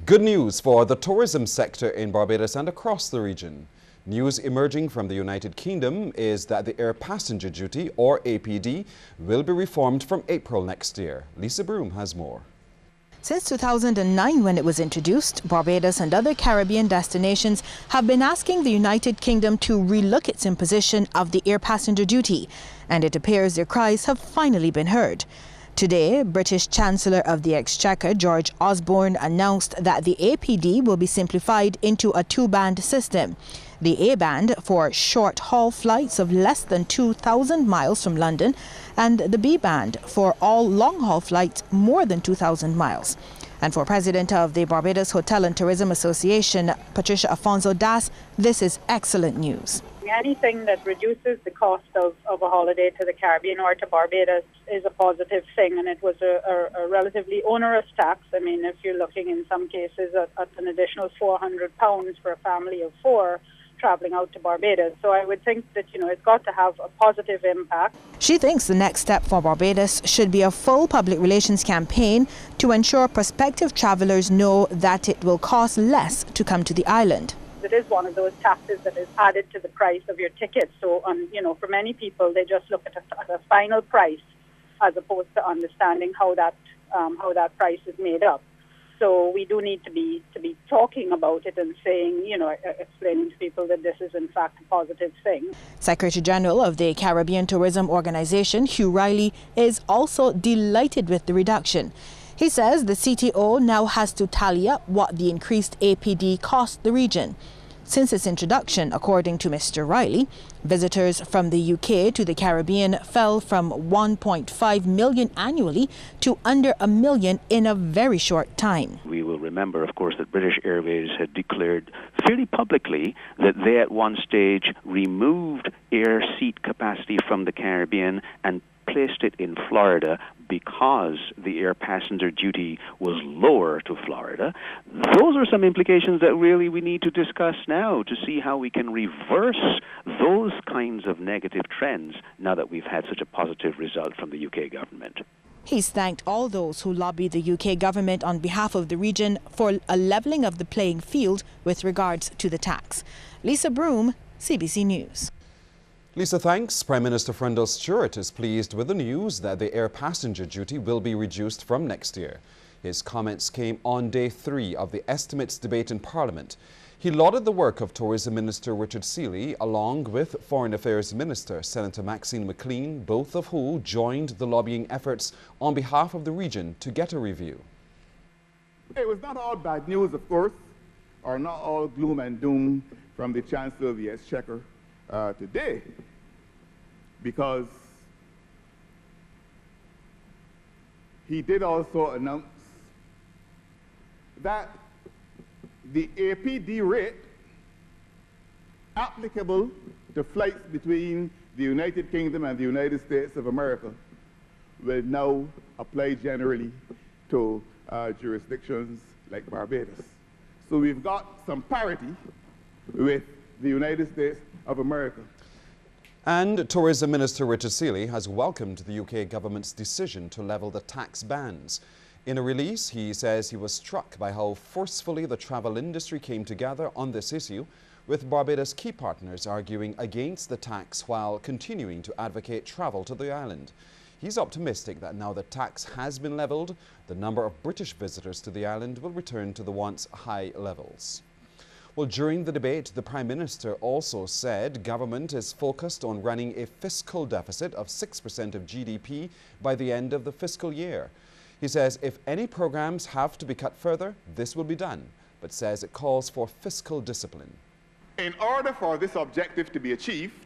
Good news for the tourism sector in Barbados and across the region. News emerging from the United Kingdom is that the air passenger duty, or APD, will be reformed from April next year. Lisa Broom has more. Since 2009, when it was introduced, Barbados and other Caribbean destinations have been asking the United Kingdom to relook its imposition of the air passenger duty, and it appears their cries have finally been heard. Today, British Chancellor of the Exchequer George Osborne announced that the APD will be simplified into a two-band system. The A-band for short-haul flights of less than 2,000 miles from London, and the B-band for all long-haul flights more than 2,000 miles. And for President of the Barbados Hotel and Tourism Association, Patricia Afonso Das, this is excellent news. Anything that reduces the cost of a holiday to the Caribbean or to Barbados is a positive thing, and it was a relatively onerous tax. I mean, if you're looking in some cases at an additional £400 for a family of four traveling out to Barbados. So I would think that, it's got to have a positive impact. She thinks the next step for Barbados should be a full public relations campaign to ensure prospective travelers know that it will cost less to come to the island. It is one of those taxes that is added to the price of your ticket. So, for many people, they just look at a final price as opposed to understanding how that price is made up. So we do need to be talking about it and saying, explaining to people that this is in fact a positive thing. Secretary General of the Caribbean Tourism Organization, Hugh Riley, is also delighted with the reduction. He says the CTO now has to tally up what the increased APD cost the region. Since its introduction, according to Mr. Riley, visitors from the UK to the Caribbean fell from 1.5 million annually to under a million in a very short time. We will remember, of course, that British Airways had declared fairly publicly that they at one stage removed air seat capacity from the Caribbean and placed it in Florida because the air passenger duty was lower to Florida. Those are some implications that really we need to discuss now to see how we can reverse those kinds of negative trends now that we've had such a positive result from the UK government. He's thanked all those who lobbied the UK government on behalf of the region for a levelling of the playing field with regards to the tax. Lisa Broom, CBC News. Lisa, thanks. Prime Minister Frendel Stewart is pleased with the news that the air passenger duty will be reduced from next year. His comments came on day 3 of the estimates debate in Parliament. He lauded the work of Tourism Minister Richard Seeley along with Foreign Affairs Minister Senator Maxine McLean, both of who joined the lobbying efforts on behalf of the region to get a review. It was not all bad news, of course, or not all gloom and doom from the Chancellor of the Exchequer today, because he did also announce that the APD rate applicable to flights between the United Kingdom and the United States of America will now apply generally to jurisdictions like Barbados. So we've got some parity with the United States of America. And Tourism Minister Richard Seeley has welcomed the UK government's decision to level the tax bands. In a release, he says he was struck by how forcefully the travel industry came together on this issue, with Barbados' key partners arguing against the tax while continuing to advocate travel to the island. He's optimistic that now the tax has been levelled, the number of British visitors to the island will return to the once high levels. Well, during the debate, the Prime Minister also said government is focused on running a fiscal deficit of 6% of GDP by the end of the fiscal year. He says if any programs have to be cut further, this will be done, but says it calls for fiscal discipline. In order for this objective to be achieved,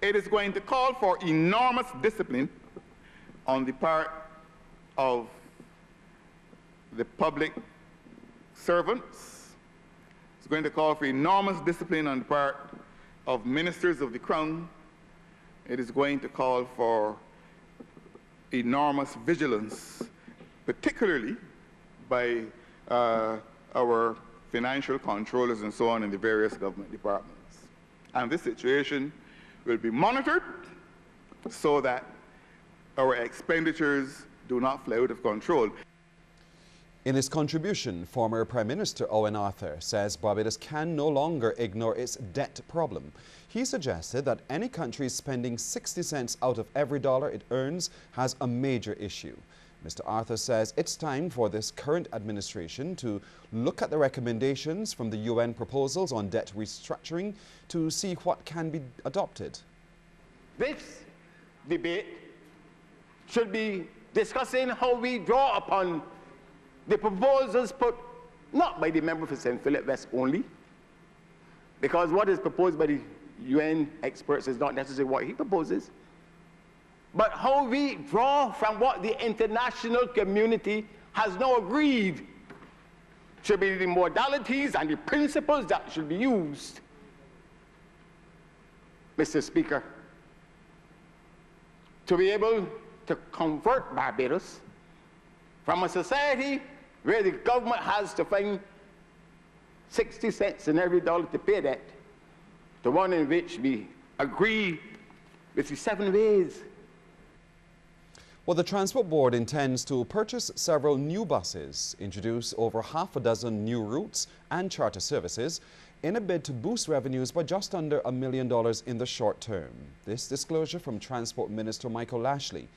it is going to call for enormous discipline on the part of the public servants. It's going to call for enormous discipline on the part of ministers of the Crown. It is going to call for enormous vigilance, particularly by our financial controllers and so on in the various government departments. And this situation will be monitored so that our expenditures do not fly out of control. In his contribution, former Prime Minister Owen Arthur says Barbados can no longer ignore its debt problem. He suggested that any country spending 60 cents out of every dollar it earns has a major issue. Mr. Arthur says it's time for this current administration to look at the recommendations from the UN proposals on debt restructuring to see what can be adopted. This debate should be discussing how we draw upon the proposals put not by the member for St. Philip West only, because what is proposed by the UN experts is not necessarily what he proposes, but how we draw from what the international community has now agreed should be the modalities and the principles that should be used. Mr. Speaker, to be able to convert Barbados from a society where the government has to find 60 cents in every dollar to pay that, to one in which we agree with the 7 ways. Well, the Transport Board intends to purchase several new buses, introduce over half a dozen new routes and charter services in a bid to boost revenues by just under $1 million in the short term. This disclosure from Transport Minister Michael Lashley.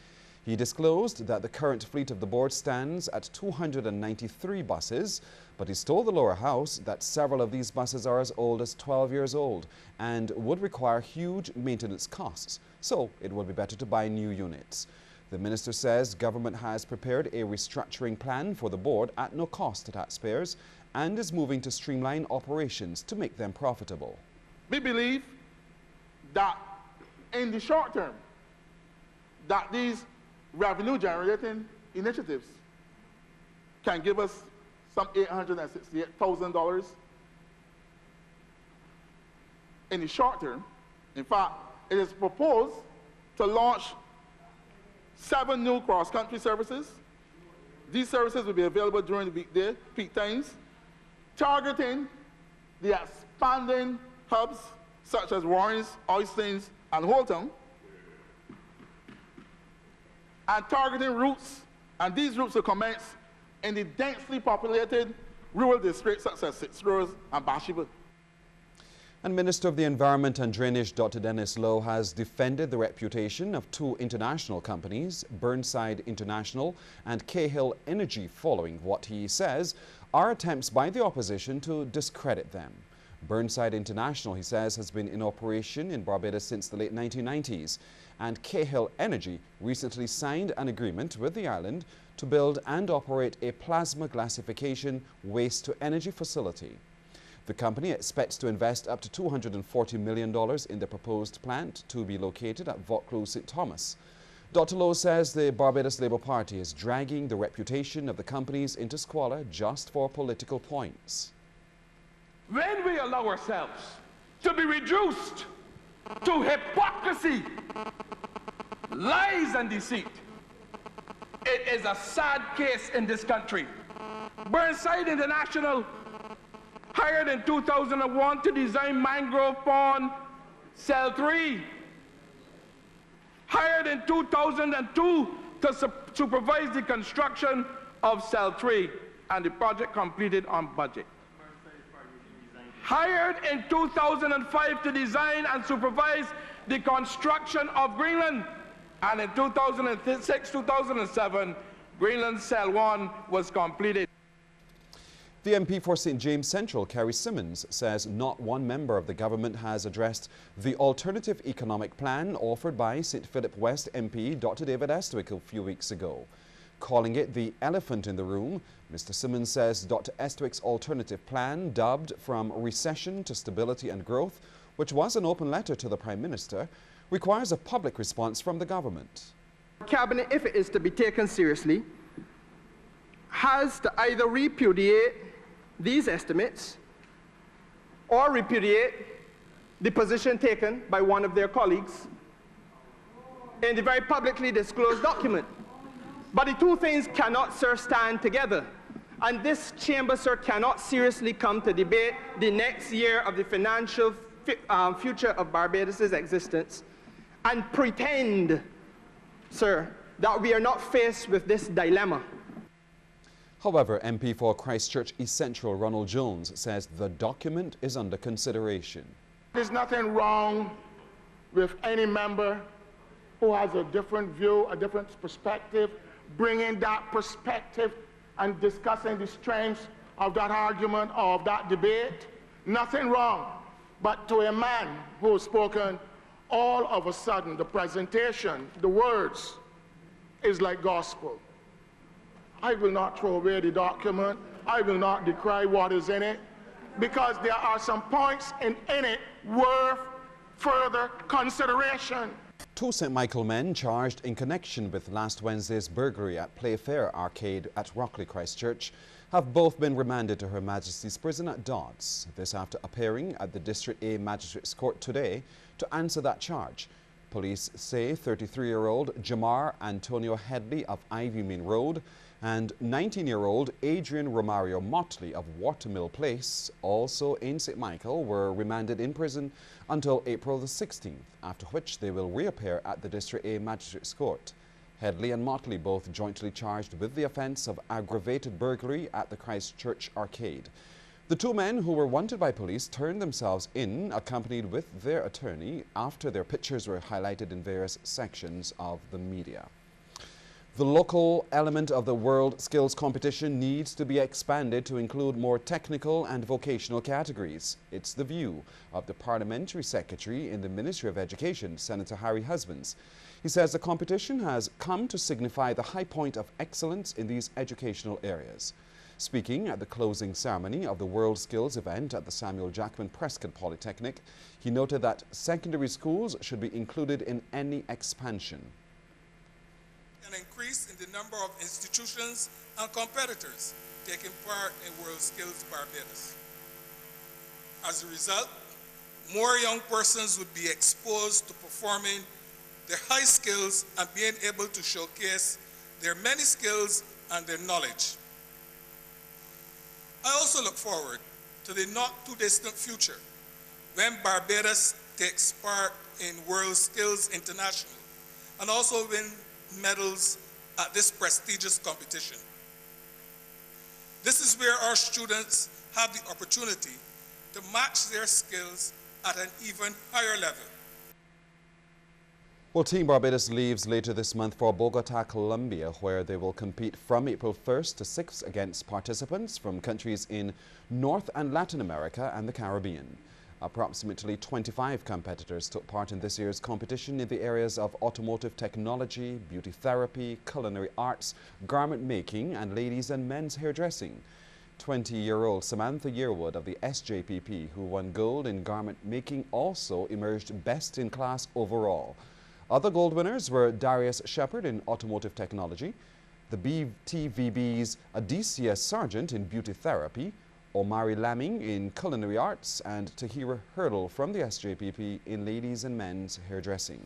He disclosed that the current fleet of the board stands at 293 buses, but he told the lower house that several of these buses are as old as 12 years old and would require huge maintenance costs, so it would be better to buy new units. The minister says government has prepared a restructuring plan for the board at no cost to taxpayers and is moving to streamline operations to make them profitable. We believe that in the short term, that these revenue-generating initiatives can give us some $868,000 in the short term. In fact, it is proposed to launch 7 new cross-country services. These services will be available during the weekday peak times, targeting the expanding hubs such as Warrens, Oistins, and Holton, and targeting routes, and these routes will commence in the densely populated rural districts such as Fitzroy and Bathsheba. And Minister of the Environment and Drainage Dr. Dennis Lowe has defended the reputation of 2 international companies, Burnside International and Cahill Energy, following what he says are attempts by the opposition to discredit them. Burnside International, he says, has been in operation in Barbados since the late 1990s, and Cahill Energy recently signed an agreement with the island to build and operate a plasma gasification waste-to-energy facility. The company expects to invest up to $240 million in the proposed plant to be located at Vaucluse, St. Thomas. Dr. Lowe says the Barbados Labour Party is dragging the reputation of the companies into squalor just for political points. When we allow ourselves to be reduced to hypocrisy, lies and deceit, it is a sad case in this country. Burnside International, hired in 2001 to design mangrove pond Cell 3, hired in 2002 to supervise the construction of Cell 3, and the project completed on budget. Hired in 2005 to design and supervise the construction of Greenland, and in 2006-2007, Greenland Cell 1 was completed. The MP for St. James Central, Kerry Simmons, says not one member of the government has addressed the alternative economic plan offered by St. Philip West MP Dr. David Estwick a few weeks ago. Calling it the elephant in the room, Mr. Simmons says Dr. Estwick's alternative plan, dubbed From Recession to Stability and Growth, which was an open letter to the Prime Minister, requires a public response from the government. Cabinet, if it is to be taken seriously, has to either repudiate these estimates or repudiate the position taken by one of their colleagues in the very publicly disclosed document. But the two things cannot, sir, stand together. And this chamber, sir, cannot seriously come to debate the next year of the financial future of Barbados' existence and pretend, sir, that we are not faced with this dilemma. However, MP for Christchurch East Central Ronald Jones says the document is under consideration. There's nothing wrong with any member who has a different view, a different perspective, bringing that perspective and discussing the strengths of that argument or of that debate. Nothing wrong. But to a man who has spoken, all of a sudden the presentation, the words, is like gospel. I will not throw away the document. I will not decry what is in it, because there are some points in it worth further consideration. Two St. Michael men charged in connection with last Wednesday's burglary at Playfair Arcade at Rockley, Christchurch, have both been remanded to Her Majesty's Prison at Dodds. This after appearing at the District A Magistrates Court today to answer that charge. Police say 33-year-old Jamar Antonio Headley of Ivy Main Road and 19-year-old Adrian Romario Motley of Watermill Place, also in St. Michael, were remanded in prison until April the 16th, after which they will reappear at the District A Magistrates Court. Headley and Motley both jointly charged with the offence of aggravated burglary at the Christchurch Arcade. The two men who were wanted by police turned themselves in, accompanied with their attorney, after their pictures were highlighted in various sections of the media. The local element of the World Skills Competition needs to be expanded to include more technical and vocational categories. It's the view of the Parliamentary Secretary in the Ministry of Education, Senator Harry Husbands. He says the competition has come to signify the high point of excellence in these educational areas. Speaking at the closing ceremony of the World Skills event at the Samuel Jackman Prescott Polytechnic, he noted that secondary schools should be included in any expansion. An increase in the number of institutions and competitors taking part in World Skills Barbados. As a result, more young persons would be exposed to performing their high skills and being able to showcase their many skills and their knowledge. I also look forward to the not too distant future when Barbados takes part in World Skills International and also win medals at this prestigious competition. This is where our students have the opportunity to match their skills at an even higher level. Well, Team Barbados leaves later this month for Bogota, Colombia, where they will compete from April 1st to 6th against participants from countries in North and Latin America and the Caribbean. Approximately 25 competitors took part in this year's competition in the areas of automotive technology, beauty therapy, culinary arts, garment making, and ladies and men's hairdressing. 20-year-old Samantha Yearwood of the SJPP, who won gold in garment making, also emerged best in class overall. Other gold winners were Darius Shepard in automotive technology, the BTVB's Adicia Sargent in beauty therapy, Omari Lamming in culinary arts, and Tahira Hurdle from the SJPP in ladies and men's hairdressing.